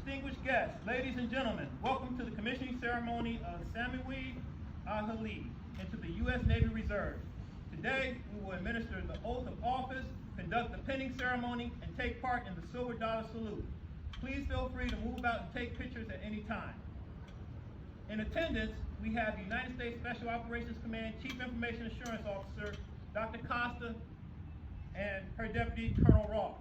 Distinguished guests, ladies and gentlemen, welcome to the commissioning ceremony of Samuel Helli into the U.S. Navy Reserve. Today, we will administer the oath of office, conduct the pinning ceremony, and take part in the silver dollar salute. Please feel free to move out and take pictures at any time. In attendance, we have the United States Special Operations Command Chief Information Assurance Officer, Dr. Costa, and her Deputy, Colonel Roth.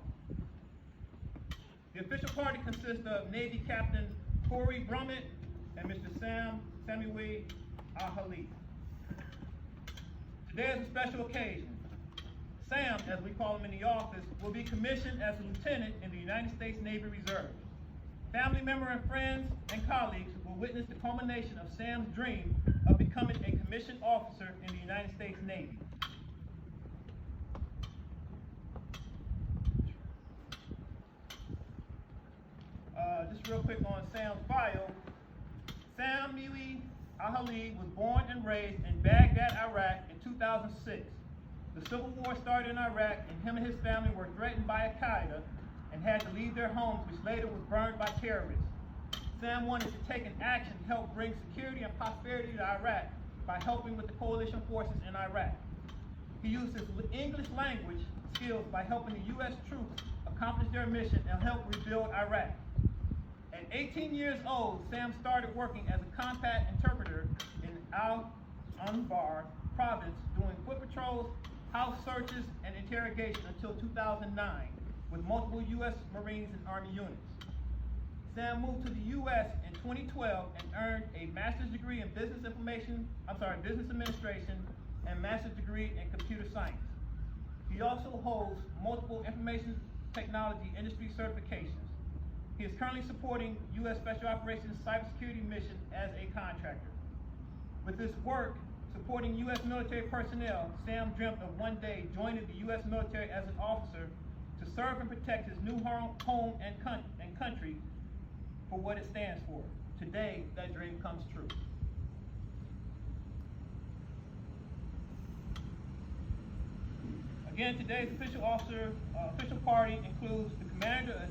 The official party consists of Navy Captain Corey Brummett and Mr. Samuel Helli. Today is a special occasion. Sam, as we call him in the office, will be commissioned as a lieutenant in the United States Navy Reserve. Family member and friends and colleagues will witness the culmination of Sam's dream of becoming a commissioned officer in the United States Navy. Just real quick on Sam's bio. Samuel Helli was born and raised in Baghdad, Iraq in 2006. The Civil War started in Iraq, and him and his family were threatened by Al-Qaeda and had to leave their homes, which later was burned by terrorists. Sam wanted to take an action to help bring security and prosperity to Iraq by helping with the coalition forces in Iraq. He used his English language skills by helping the U.S. troops accomplish their mission and help rebuild Iraq. At 18 years old, Sam started working as a combat interpreter in Al-Anbar province, doing foot patrols, house searches, and interrogation until 2009 with multiple U.S. Marines and Army units. Sam moved to the U.S. in 2012 and earned a master's degree in business administration and master's degree in computer science. He also holds multiple information technology industry certifications. He is currently supporting U.S. Special Operations cybersecurity mission as a contractor. With this work supporting U.S. military personnel, Sam dreamt of one day joining the U.S. military as an officer to serve and protect his new home and country for what it stands for. Today, that dream comes true. Again, today's official party includes the commander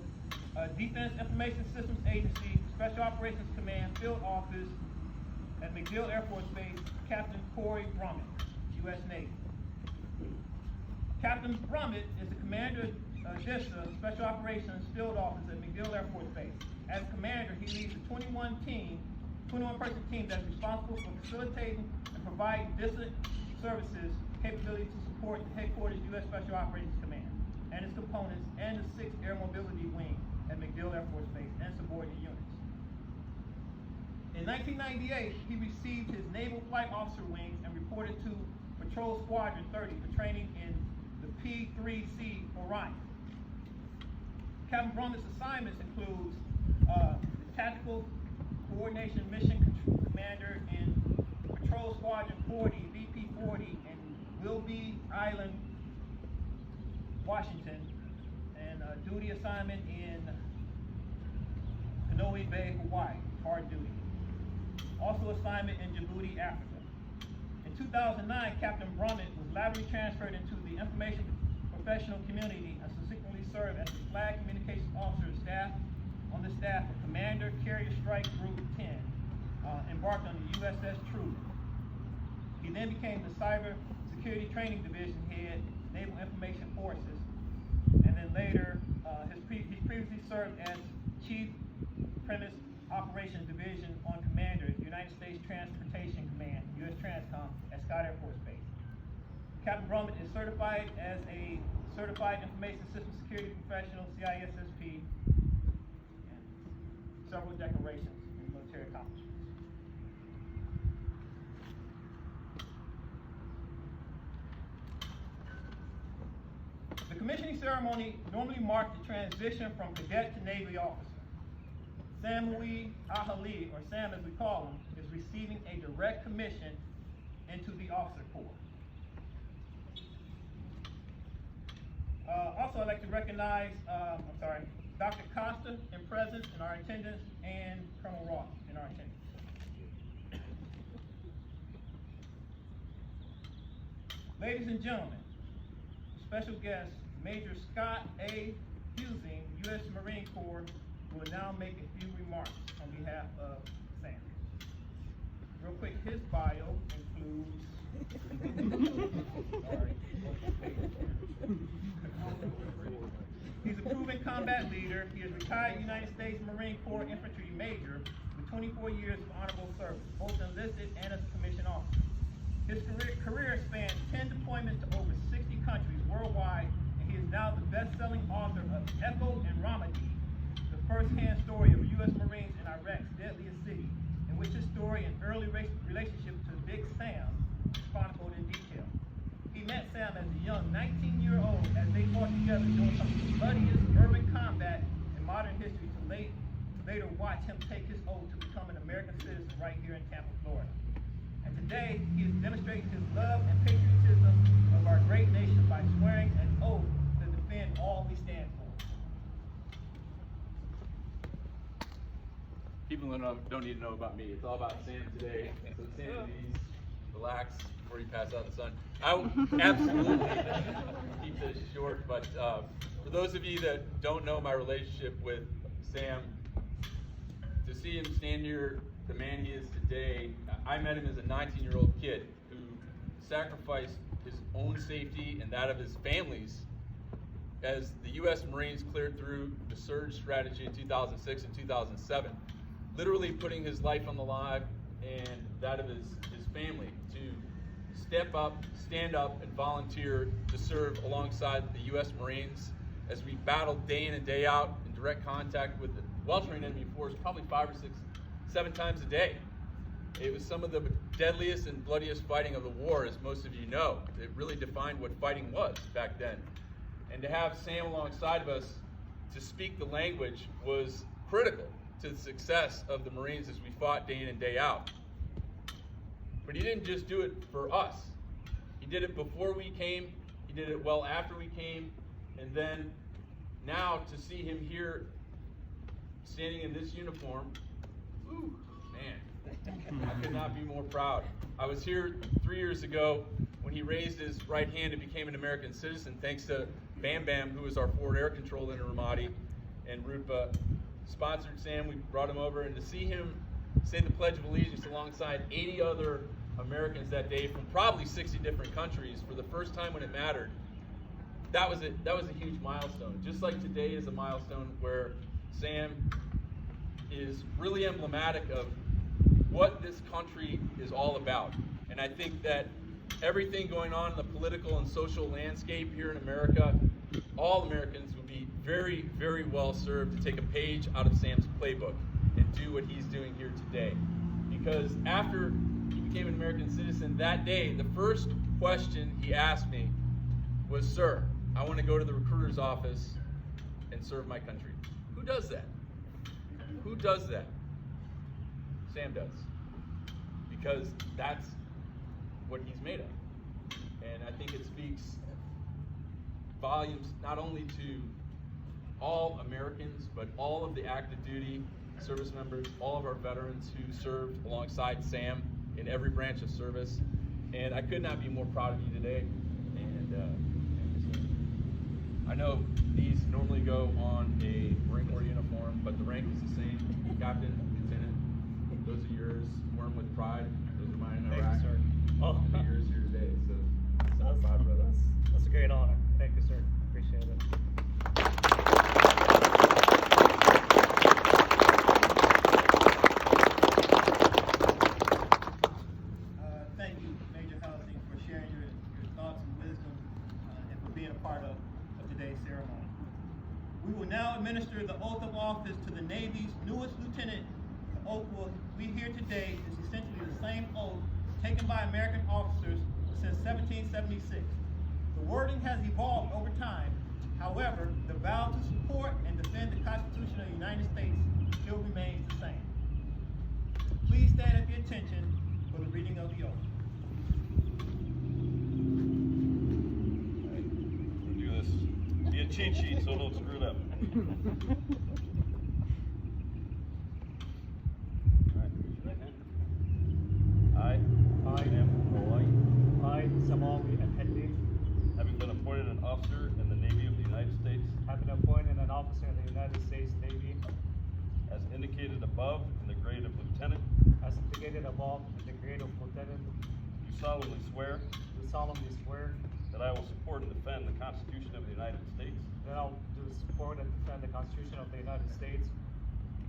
of Defense Information Systems Agency, Special Operations Command, Field Office at MacDill Air Force Base, Captain Corey Brummett, U.S. Navy. Captain Brummett is the commander of DCO, Special Operations Field Office at MacDill Air Force Base. As commander, he leads a 21-person team that is responsible for facilitating and providing DCO services capability to support the headquarters U.S. Special Operations Command and its components and the 6th Air Mobility Wing at MacDill Air Force Base and subordinate units. In 1998, he received his Naval Flight Officer wings and reported to Patrol Squadron 30 for training in the P-3C Orion. Captain Brummett's assignments includes the Tactical Coordination Mission Commander in Patrol Squadron 40, VP-40 in Willoughby Island, Washington, and a duty assignment in Kanoe Bay, Hawaii, hard duty. Also assignment in Djibouti, Africa. In 2009, Captain Brummett was laterally transferred into the information professional community and subsequently served as the Flag Communications Officer on the staff of Commander Carrier Strike Group 10, embarked on the USS Truman. He then became the Cyber Security Training Division Head, Naval Information Forces, and then later he previously served as Chief Premise Operations Division on Commander, United States Transportation Command, U.S. Transcom, at Scott Air Force Base. Captain Brummett is certified as a Certified Information System Security Professional, CISSP, and several decorations in military accomplishments. The commissioning ceremony normally marks the transition from cadet to Navy officer. Samuel Helli, or Sam as we call him, is receiving a direct commission into the officer corps. Also, I'd like to recognize, Dr. Costa in presence in our attendance and Colonel Roth in our attendance. Ladies and gentlemen, special guest Major Scott A. Husing, U.S. Marine Corps, will now make a few remarks on behalf of Sam. Real quick, his bio includes. Sorry. He's a proven combat leader. He is retired United States Marine Corps Infantry Major with 24 years of honorable service, both enlisted and as a commissioned officer. His career spans 10 deployments to over 60 countries worldwide, and he is now the best-selling author of Echo and Ramadi, the first-hand story of U.S. Marines in Iraq's deadliest city, in which his story and early relationship to Big Sam is chronicled in detail. He met Sam as a young 19-year-old as they fought together during some of the bloodiest urban combat in modern history to later watch him take his oath to become an American citizen right here in Tampa, Florida. And today, he is demonstrating his love and patriotism of our great nation by swearing an oath to defend all we stand for. People don't need to know about me. It's all about Sam today. So Sam, please relax before you pass out in the sun. I will absolutely keep this short, but for those of you that don't know my relationship with Sam, to see him stand here, the man he is today, I met him as a 19-year-old kid who sacrificed his own safety and that of his family's as the U.S. Marines cleared through the surge strategy in 2006 and 2007, literally putting his life on the line and that of his family to step up, stand up, and volunteer to serve alongside the U.S. Marines as we battled day in and day out in direct contact with the well-trained enemy force probably 5 or 6, 7 times a day. It was some of the deadliest and bloodiest fighting of the war, as most of you know. It really defined what fighting was back then. And to have Sam alongside of us to speak the language was critical to the success of the Marines as we fought day in and day out. But he didn't just do it for us. He did it before we came, he did it well after we came, and then now to see him here standing in this uniform, whew, man. I could not be more proud. I was here 3 years ago when he raised his right hand and became an American citizen, thanks to Bam Bam, who was our forward air controller in Ramadi, and Rupa sponsored Sam. We brought him over, and to see him say the Pledge of Allegiance alongside 80 other Americans that day from probably 60 different countries for the first time when it mattered, that was a huge milestone. Just like today is a milestone where Sam is really emblematic of what this country is all about. And I think that everything going on in the political and social landscape here in America, all Americans would be very, very well served to take a page out of Sam's playbook and do what he's doing here today. Because after he became an American citizen that day, the first question he asked me was, "Sir, I want to go to the recruiter's office and serve my country." Who does that? Who does that? Sam does. Because that's what he's made of. And I think it speaks volumes not only to all Americans, but all of the active duty service members, all of our veterans who served alongside Sam in every branch of service. And I could not be more proud of you today. And I know these normally go on a Marine Corps uniform, but the rank is the same. Captain, Lieutenant, those are yours. Wear them with pride. Those are mine in Iraq. Thank you, sir. Oh, yours here today. So I'm proud of us. That's a great honor. Thank you, sir. Appreciate it. Thank you, Major Helli, for sharing your thoughts and wisdom and for being a part of today's ceremony. We will now administer the oath of office to the Navy's newest lieutenant. The oath we hear today is essentially the same oath taken by American officers since 1776. The wording has evolved over time. However, the vow to support and defend the Constitution of the United States still remains the same. Please stand at the attention for the reading of the oath. Do this. Be a cheat sheet so don't screw it up. I, Sam Malloy, Somali and Helli, having been appointed an officer in the Navy of the United States, have been appointed an officer in the United States Navy, indicated above in the grade of lieutenant, as indicated above in the grade of lieutenant, do solemnly swear do solemnly swear that I will support and defend the Constitution of the United States that I will do support and defend the Constitution of the United States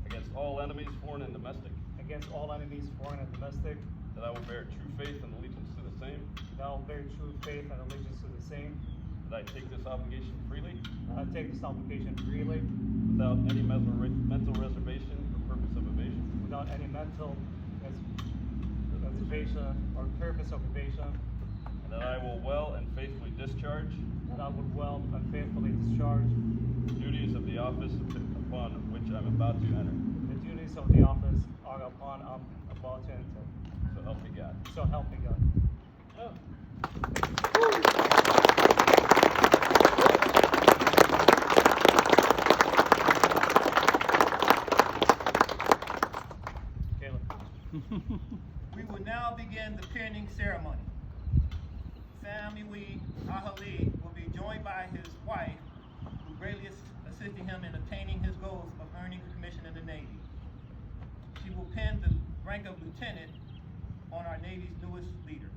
against all enemies, foreign and domestic, against all enemies, foreign and domestic, that I will bear true faith and allegiance to the same, that I will bear true faith and allegiance to the same, that I take this obligation freely that I take this obligation freely without any mental reservation or purpose of evasion, without any mental reservation or purpose of evasion, and that I will well and faithfully discharge that I would well and faithfully discharge the duties of the office upon which I'm about to enter. the duties of the office are upon I'm about to enter. So help me God. So help me God. Caleb. We will now begin the pinning ceremony. Samuel Helli will be joined by his wife, who greatly assisted him in attaining his goals of earning a commission in the Navy. She will pin the rank of lieutenant on our Navy's newest leader.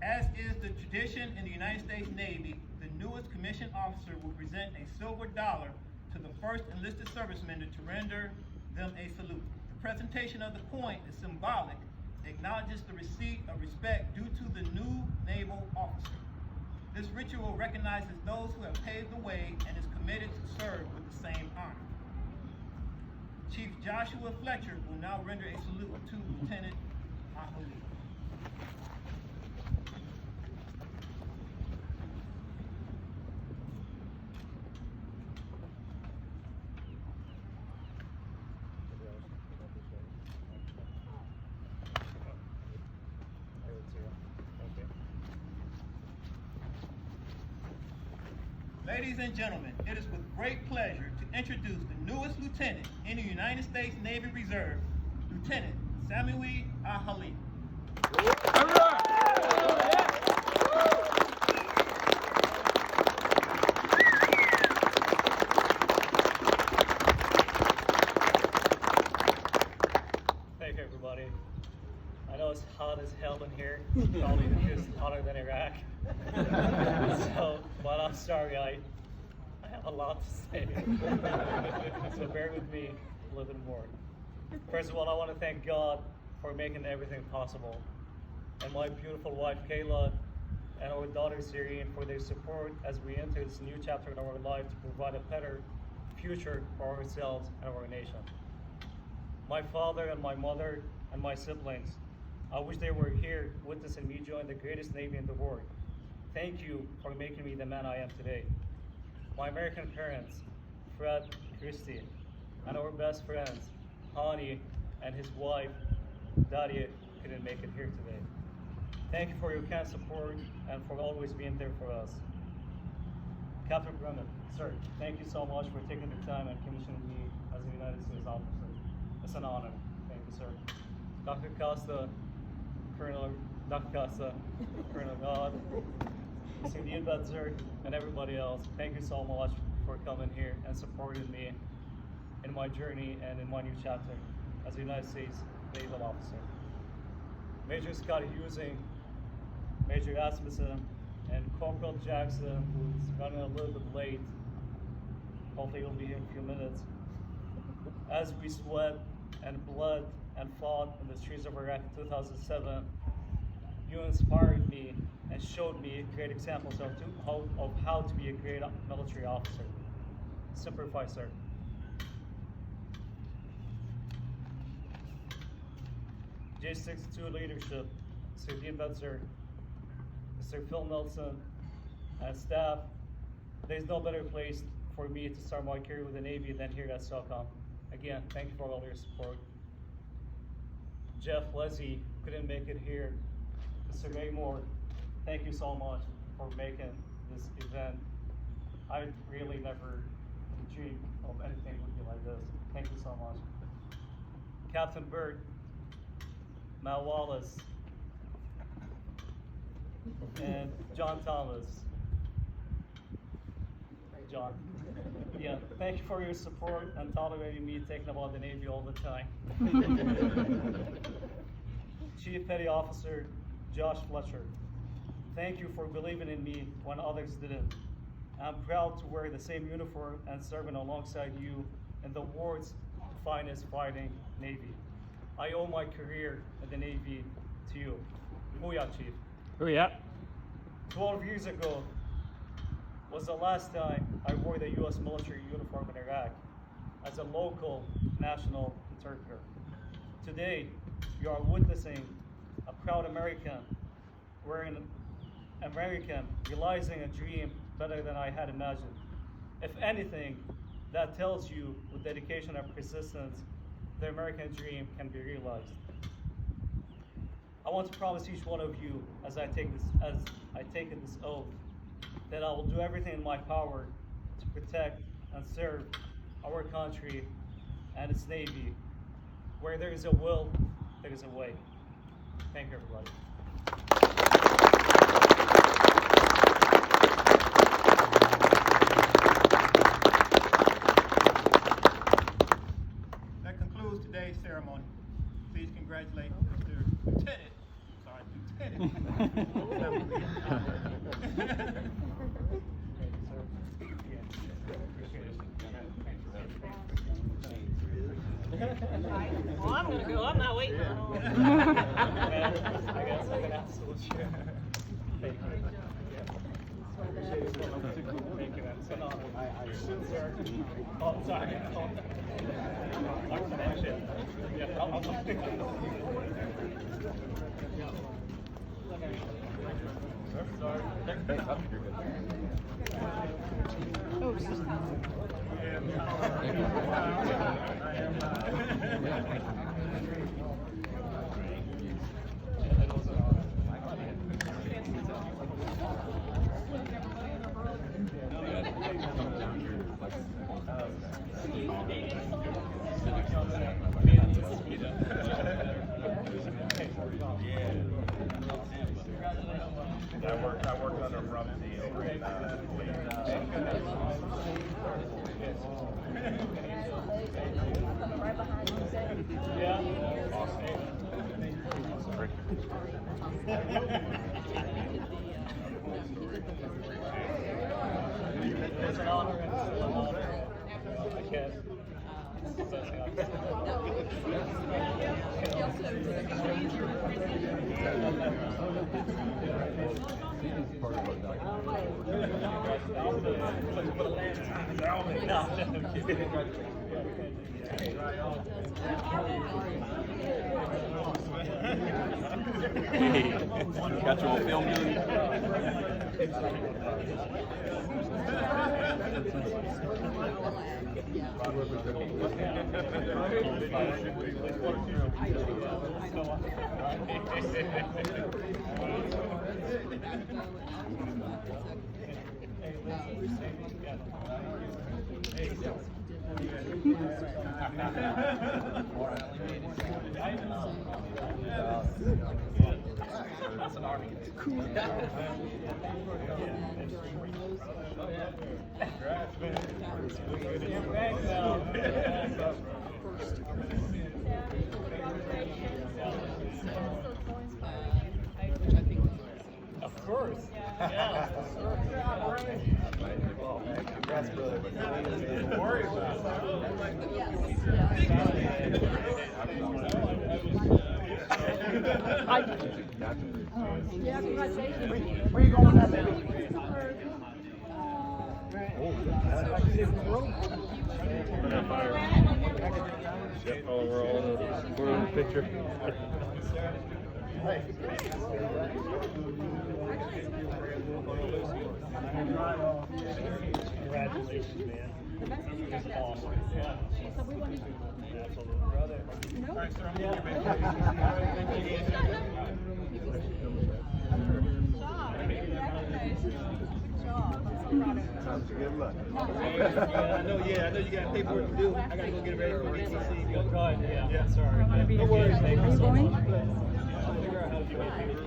As is the tradition in the United States Navy, the newest commissioned officer will present a silver dollar to the first enlisted servicemen to render them a salute. The presentation of the coin is symbolic, acknowledges the receipt of respect due to the new naval officer. This ritual recognizes those who have paved the way and is committed to serve with the same honor. Chief Joshua Fletcher will now render a salute to Lieutenant Helli. Ladies and gentlemen, it is with great pleasure to introduce the newest lieutenant in the United States Navy Reserve, Lieutenant Samuel Helli. Thank you, everybody. I know it's hot as hell in here, probably just hotter than Iraq. But I'm sorry, I have a lot to say. So bear with me a little bit more. First of all, I want to thank God for making everything possible, and my beautiful wife Kayla and our daughter Syrian for their support as we enter this new chapter in our life to provide a better future for ourselves and our nation. My father and my mother and my siblings, I wish they were here witnessing me join the greatest Navy in the world. Thank you for making me the man I am today. My American parents, Fred, Christy, and our best friends, Hani and his wife, Daria, couldn't make it here today. Thank you for your kind support and for always being there for us. Captain Brennan, sir, thank you so much for taking the time and commissioning me as a United States officer. It's an honor. Thank you, sir. Dr. Costa, Dr. Costa, Colonel God, Cindy Betzer, and everybody else, thank you so much for coming here and supporting me in my journey and in my new chapter as a United States Naval Officer. Major Scott Husing, Major Asmussen, and Corporal Jackson, who's running a little bit late. Hopefully he'll be here in a few minutes. As we sweat and bled and fought in the streets of Iraq in 2007, you inspired me and showed me great examples of how to be a great military officer. Simplify, sir. J62 leadership, Sir Dean Betzer, Mr. Phil Nelson, and staff. There's no better place for me to start my career with the Navy than here at SOCOM. Again, thank you for all your support. Jeff Leslie couldn't make it here. Mr. Maymore, thank you so much for making this event. I really never dreamed of anything would be like this. Thank you so much. Captain Burt, Matt Wallace, and John Thomas. John. Yeah, thank you for your support and tolerating me taking about the Navy all the time. Chief Petty Officer Josh Fletcher, thank you for believing in me when others didn't. I'm proud to wear the same uniform and serving alongside you in the world's finest fighting Navy. I owe my career in the Navy to you. Booyah, Chief. Booyah. 12 years ago was the last time I wore the U.S. military uniform in Iraq as a local national interpreter. Today, you are witnessing a proud American wearing American realizing a dream better than I had imagined. If anything, that tells you with dedication and persistence, the American dream can be realized. I want to promise each one of you as I take this oath that I will do everything in my power to protect and serve our country and its Navy. Where there is a will, there is a way. Thank you, everybody. That concludes today's ceremony. Please congratulate Mr. Lieutenant. Sorry, Lieutenant. Well, I'm gonna go. I'm not waiting. I guess I'm gonna have to switch here. Thank you. Thank you. That's an honor. Sir. Oh, sorry. Yeah, I'll sorry. I worked under from It's an honor and it's an honor. I can't. Got your film That's an army. Cool. Of course. Yeah. Congrats, brother. Don't worry about it. Where you going at, baby? We're in the picture. Congratulations, man. It's awesome. Yeah. Absolutely. All right, sir, I'm Yeah. Good luck. I know you got paperwork to do. I gotta go get it ready for the DCO. Go ahead, yeah. Sorry. No worries. Thank you so much. Are you going? I'll figure out how to do it.